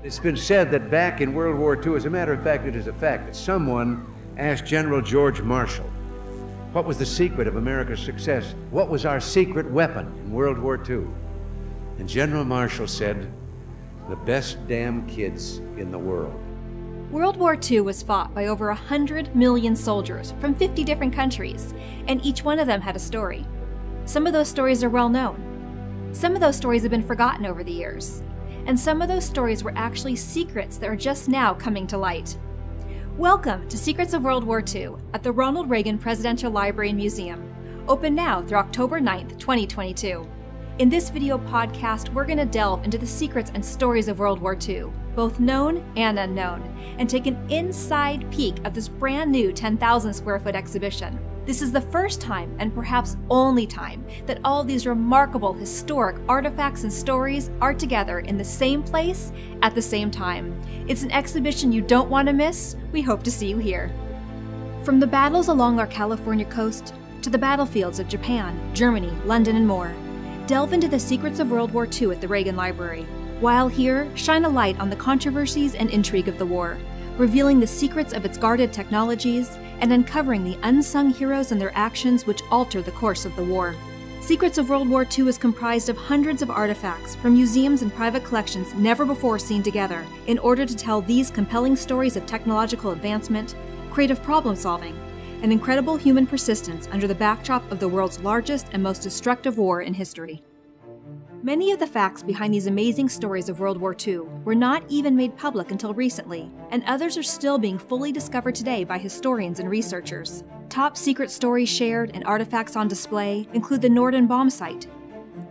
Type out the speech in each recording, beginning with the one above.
It's been said that back in World War II, as a matter of fact, it is a fact, that someone asked General George Marshall, what was the secret of America's success? What was our secret weapon in World War II? And General Marshall said, the best damn kids in the world. World War II was fought by over 100 million soldiers from 50 different countries, and each one of them had a story. Some of those stories are well known. Some of those stories have been forgotten over the years. And some of those stories were actually secrets that are just now coming to light. Welcome to Secrets of World War II at the Ronald Reagan Presidential Library and Museum, open now through October 9th, 2022. In this video podcast, we're going to delve into the secrets and stories of World War II, both known and unknown, and take an inside peek of this brand new 10,000 square foot exhibition. This is the first time, and perhaps only time, that all of these remarkable historic artifacts and stories are together in the same place at the same time. It's an exhibition you don't want to miss. We hope to see you here. From the battles along our California coast to the battlefields of Japan, Germany, London, and more, delve into the secrets of World War II at the Reagan Library. While here, shine a light on the controversies and intrigue of the war, revealing the secrets of its guarded technologies and uncovering the unsung heroes and their actions which alter the course of the war. Secrets of World War II is comprised of hundreds of artifacts from museums and private collections never before seen together in order to tell these compelling stories of technological advancement, creative problem solving, and incredible human persistence under the backdrop of the world's largest and most destructive war in history. Many of the facts behind these amazing stories of World War II were not even made public until recently, and others are still being fully discovered today by historians and researchers. Top secret stories shared and artifacts on display include the Norden bomb site,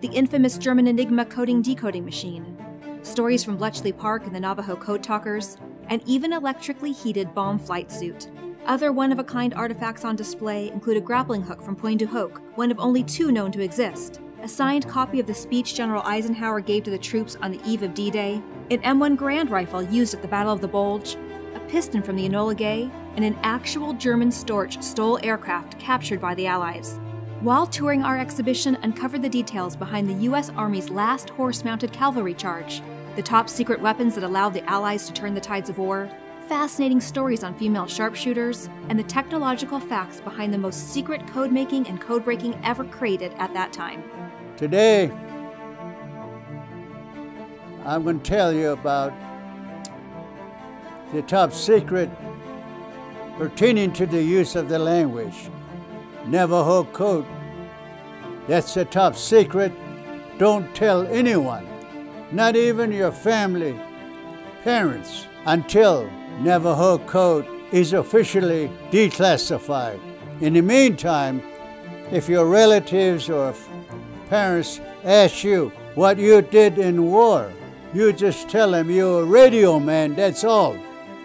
the infamous German Enigma coding-decoding machine, stories from Bletchley Park and the Navajo Code Talkers, and even electrically heated bomb flight suit. Other one-of-a-kind artifacts on display include a grappling hook from Pointe du Hoc, one of only two known to exist, a signed copy of the speech General Eisenhower gave to the troops on the eve of D-Day, an M1 Grand rifle used at the Battle of the Bulge, a piston from the Enola Gay, and an actual German Storch STOL aircraft captured by the Allies. While touring our exhibition uncovered the details behind the U.S. Army's last horse-mounted cavalry charge, the top secret weapons that allowed the Allies to turn the tides of war, fascinating stories on female sharpshooters, and the technological facts behind the most secret code-making and code-breaking ever created at that time. Today, I'm going to tell you about the top secret pertaining to the use of the language, Navajo code. That's the top secret. Don't tell anyone, not even your family, parents, until Navajo code is officially declassified. In the meantime, if your relatives or parents ask you what you did in war, you just tell them you're a radio man, that's all,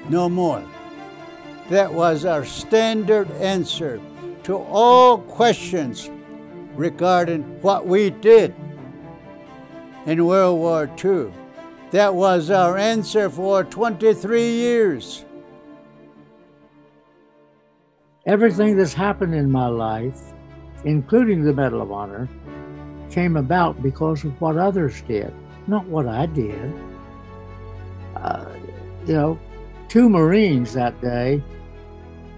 no more. That was our standard answer to all questions regarding what we did in World War II. That was our answer for 23 years. Everything that's happened in my life, including the Medal of Honor, came about because of what others did, not what I did. Two Marines that day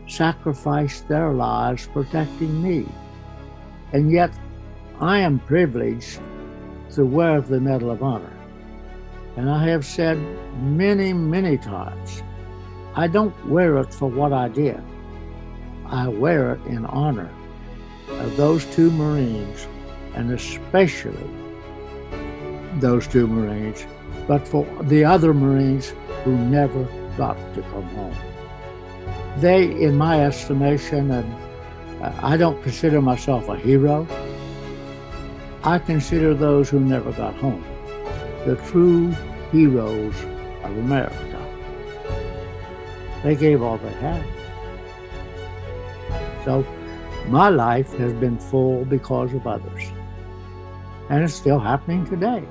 sacrificed their lives protecting me. And yet, I am privileged to wear the Medal of Honor. And I have said many, many times, I don't wear it for what I did. I wear it in honor of those two Marines, and especially those two Marines, but for the other Marines who never got to come home. They, in my estimation, and I don't consider myself a hero, I consider those who never got home the true heroes of America. They gave all they had. So my life has been full because of others. And it's still happening today.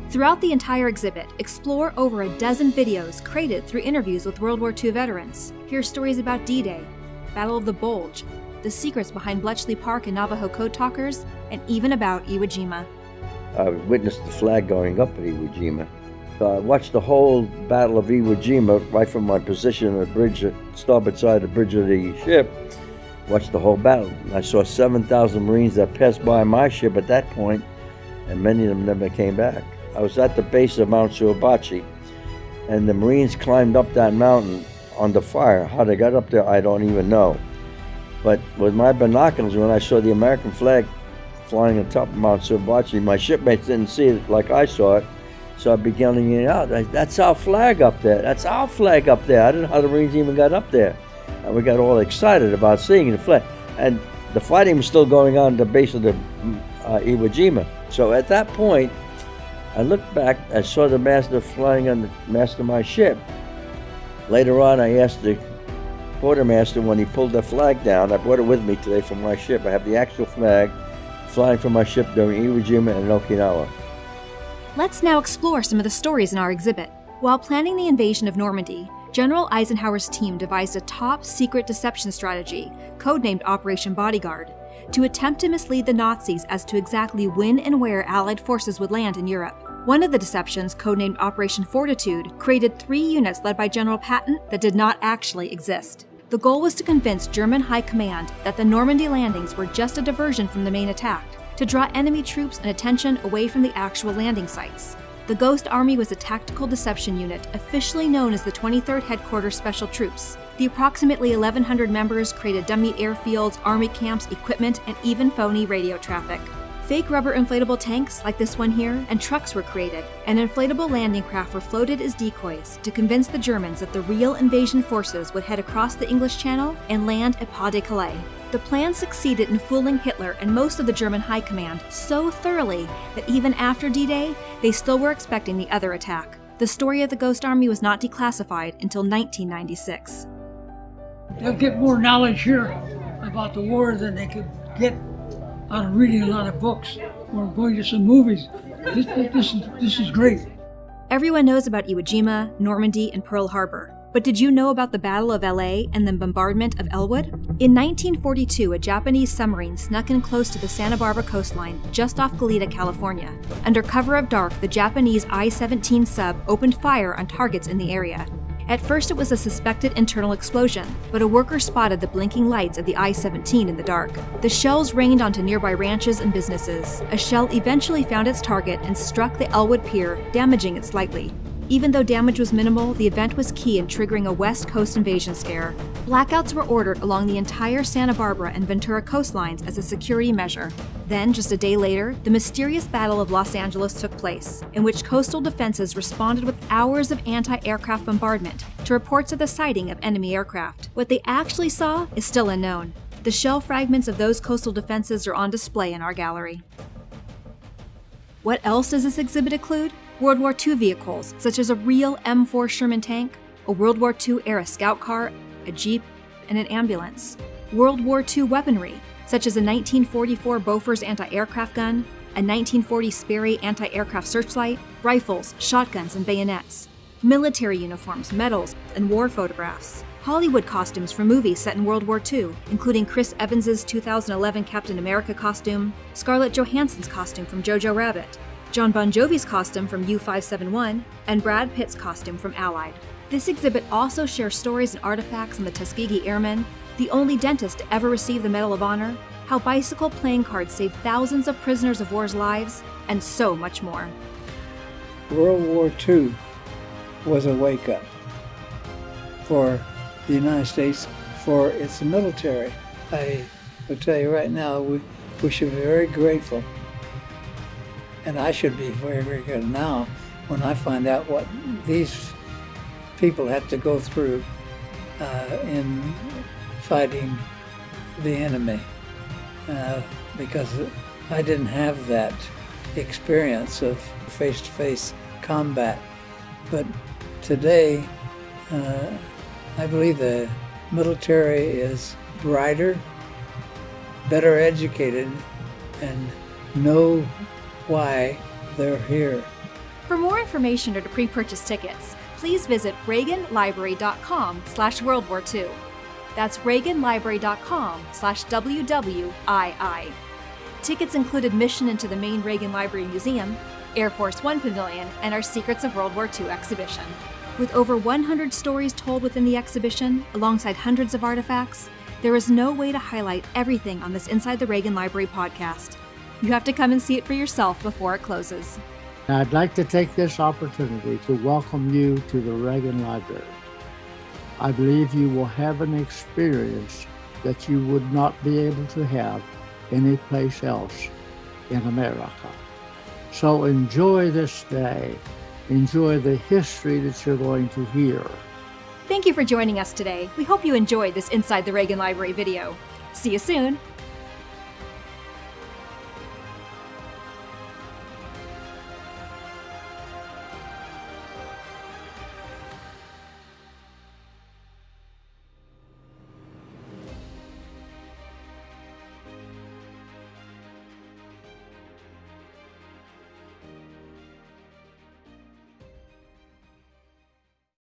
Throughout the entire exhibit, explore over a dozen videos created through interviews with World War II veterans. Hear stories about D-Day, Battle of the Bulge, the secrets behind Bletchley Park and Navajo Code Talkers, and even about Iwo Jima. I witnessed the flag going up at Iwo Jima. I watched the whole Battle of Iwo Jima right from my position on the bridge, starboard side of the bridge of the ship. Watched the whole battle. I saw 7,000 Marines that passed by my ship at that point, and many of them never came back. I was at the base of Mount Suabachi, and the Marines climbed up that mountain under fire. How they got up there, I don't even know. But with my binoculars, when I saw the American flag flying on top of Mount Suabachi, my shipmates didn't see it like I saw it, so I began to yell out, "That's our flag up there! That's our flag up there!" I didn't know how the Marines even got up there. And we got all excited about seeing the flag. And the fighting was still going on at the base of the Iwo Jima. So at that point, I looked back, I saw the master flying on the mast of my ship. Later on, I asked the quartermaster when he pulled the flag down, I brought it with me today from my ship. I have the actual flag flying from my ship during Iwo Jima and Okinawa. Let's now explore some of the stories in our exhibit. While planning the invasion of Normandy, General Eisenhower's team devised a top-secret deception strategy, codenamed Operation Bodyguard, to attempt to mislead the Nazis as to exactly when and where Allied forces would land in Europe. One of the deceptions, codenamed Operation Fortitude, created 3 units led by General Patton that did not actually exist. The goal was to convince German High Command that the Normandy landings were just a diversion from the main attack, to draw enemy troops and attention away from the actual landing sites. The Ghost Army was a tactical deception unit, officially known as the 23rd Headquarters Special Troops. The approximately 1,100 members created dummy airfields, army camps, equipment, and even phony radio traffic. Fake rubber inflatable tanks, like this one here, and trucks were created, and inflatable landing craft were floated as decoys to convince the Germans that the real invasion forces would head across the English Channel and land at Pas-de-Calais. The plan succeeded in fooling Hitler and most of the German High Command so thoroughly that even after D-Day, they still were expecting the other attack. The story of the Ghost Army was not declassified until 1996. They'll get more knowledge here about the war than they could get out of reading a lot of books or going to some movies. This is great. Everyone knows about Iwo Jima, Normandy, and Pearl Harbor. But did you know about the Battle of LA and the bombardment of Ellwood? In 1942, a Japanese submarine snuck in close to the Santa Barbara coastline just off Goleta, California. Under cover of dark, the Japanese I-17 sub opened fire on targets in the area. At first it was a suspected internal explosion, but a worker spotted the blinking lights of the I-17 in the dark. The shells rained onto nearby ranches and businesses. A shell eventually found its target and struck the Ellwood pier, damaging it slightly. Even though damage was minimal, the event was key in triggering a West Coast invasion scare. Blackouts were ordered along the entire Santa Barbara and Ventura coastlines as a security measure. Then, just a day later, the mysterious Battle of Los Angeles took place, in which coastal defenses responded with hours of anti-aircraft bombardment to reports of the sighting of enemy aircraft. What they actually saw is still unknown. The shell fragments of those coastal defenses are on display in our gallery. What else does this exhibit include? World War II vehicles, such as a real M4 Sherman tank, a World War II-era scout car, a jeep, and an ambulance. World War II weaponry, such as a 1944 Bofors anti-aircraft gun, a 1940 Sperry anti-aircraft searchlight, rifles, shotguns, and bayonets. Military uniforms, medals, and war photographs. Hollywood costumes from movies set in World War II, including Chris Evans's 2011 Captain America costume, Scarlett Johansson's costume from Jojo Rabbit, John Bon Jovi's costume from U-571, and Brad Pitt's costume from Allied. This exhibit also shares stories and artifacts on the Tuskegee Airmen, the only dentist to ever receive the Medal of Honor, how bicycle playing cards saved thousands of prisoners of war's lives, and so much more. World War II was a wake-up for the United States, for its military. I will tell you right now, we should be very grateful. And I should be very, very good now when I find out what these people have to go through in fighting the enemy. Because I didn't have that experience of face-to-face combat. But today, I believe the military is brighter, better educated, and know why they're here. For more information or to pre-purchase tickets, please visit reaganlibrary.com/World War II. That's reaganlibrary.com/WWII. Tickets include admission into the main Reagan Library Museum, Air Force One Pavilion, and our Secrets of World War II exhibition. With over 100 stories told within the exhibition, alongside hundreds of artifacts, there is no way to highlight everything on this Inside the Reagan Library podcast. You have to come and see it for yourself before it closes. I'd like to take this opportunity to welcome you to the Reagan Library. I believe you will have an experience that you would not be able to have anyplace else in America. So enjoy this day. Enjoy the history that you're going to hear. Thank you for joining us today. We hope you enjoyed this Inside the Reagan Library video. See you soon.